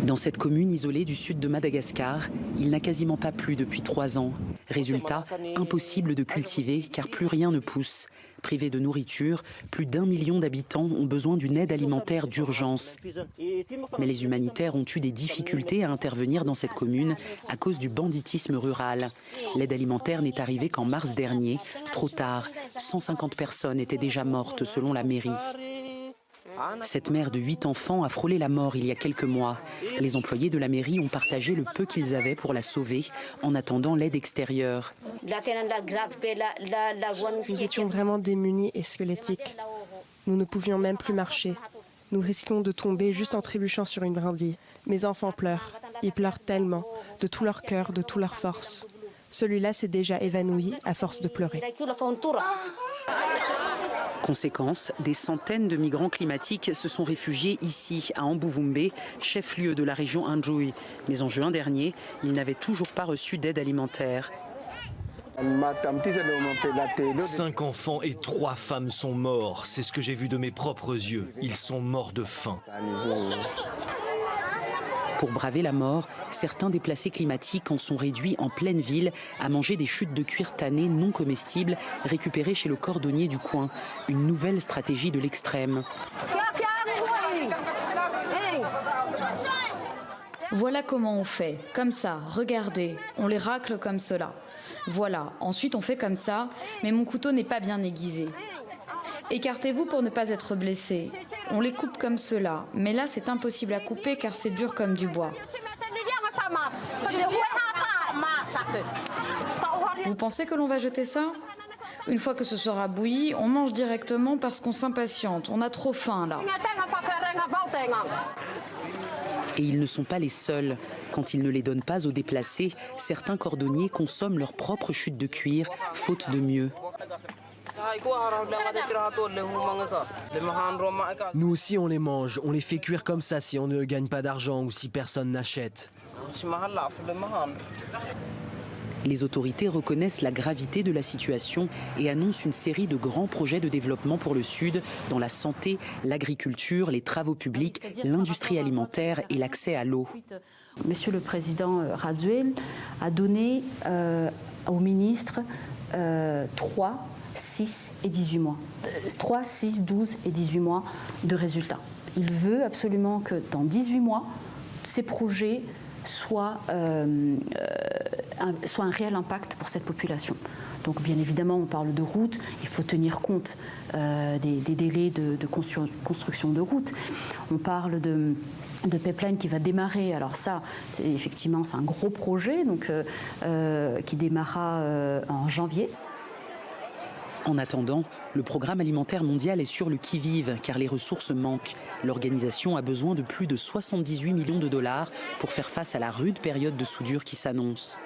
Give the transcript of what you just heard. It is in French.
Dans cette commune isolée du sud de Madagascar, il n'a quasiment pas plu depuis 3 ans. Résultat, impossible de cultiver car plus rien ne pousse. Privés de nourriture, plus d'1 million d'habitants ont besoin d'une aide alimentaire d'urgence. Mais les humanitaires ont eu des difficultés à intervenir dans cette commune à cause du banditisme rural. L'aide alimentaire n'est arrivée qu'en mars dernier, trop tard. 150 personnes étaient déjà mortes selon la mairie. Cette mère de 8 enfants a frôlé la mort il y a quelques mois. Les employés de la mairie ont partagé le peu qu'ils avaient pour la sauver en attendant l'aide extérieure. Nous étions vraiment démunis et squelettiques. Nous ne pouvions même plus marcher. Nous risquions de tomber juste en trébuchant sur une brindille. Mes enfants pleurent. Ils pleurent tellement, de tout leur cœur, de toute leur force. Celui-là s'est déjà évanoui à force de pleurer. Conséquence, des centaines de migrants climatiques se sont réfugiés ici, à Ambuvumbe, chef-lieu de la région Anjoui. Mais en juin dernier, ils n'avaient toujours pas reçu d'aide alimentaire. 5 enfants et 3 femmes sont morts. C'est ce que j'ai vu de mes propres yeux. Ils sont morts de faim. Pour braver la mort, certains déplacés climatiques en sont réduits en pleine ville à manger des chutes de cuir tanné non comestibles récupérées chez le cordonnier du coin. Une nouvelle stratégie de l'extrême. Voilà comment on fait, comme ça, regardez, on les racle comme cela. Voilà, ensuite on fait comme ça, mais mon couteau n'est pas bien aiguisé. Écartez-vous pour ne pas être blessé. On les coupe comme cela, mais là c'est impossible à couper car c'est dur comme du bois. Vous pensez que l'on va jeter ça? Une fois que ce sera bouilli, on mange directement parce qu'on s'impatiente. On a trop faim là. Et ils ne sont pas les seuls. Quand ils ne les donnent pas aux déplacés, certains cordonniers consomment leurs propres chutes de cuir, faute de mieux. Nous aussi on les mange, on les fait cuire comme ça si on ne gagne pas d'argent ou si personne n'achète. Les autorités reconnaissent la gravité de la situation et annoncent une série de grands projets de développement pour le Sud dans la santé, l'agriculture, les travaux publics, l'industrie alimentaire et l'accès à l'eau. Monsieur le Président Radziwiłł a donné au ministre 3, 6 et 18 mois. 3, 6, 12 et 18 mois de résultats. Il veut absolument que dans 18 mois, ces projets soient un réel impact pour cette population. Donc bien évidemment, on parle de routes, il faut tenir compte des délais de construction de routes. On parle de pipeline qui va démarrer. Alors ça, effectivement, c'est un gros projet donc, qui démarrera en janvier. En attendant, le programme alimentaire mondial est sur le qui-vive car les ressources manquent. L'organisation a besoin de plus de 78 millions de dollars pour faire face à la rude période de soudure qui s'annonce.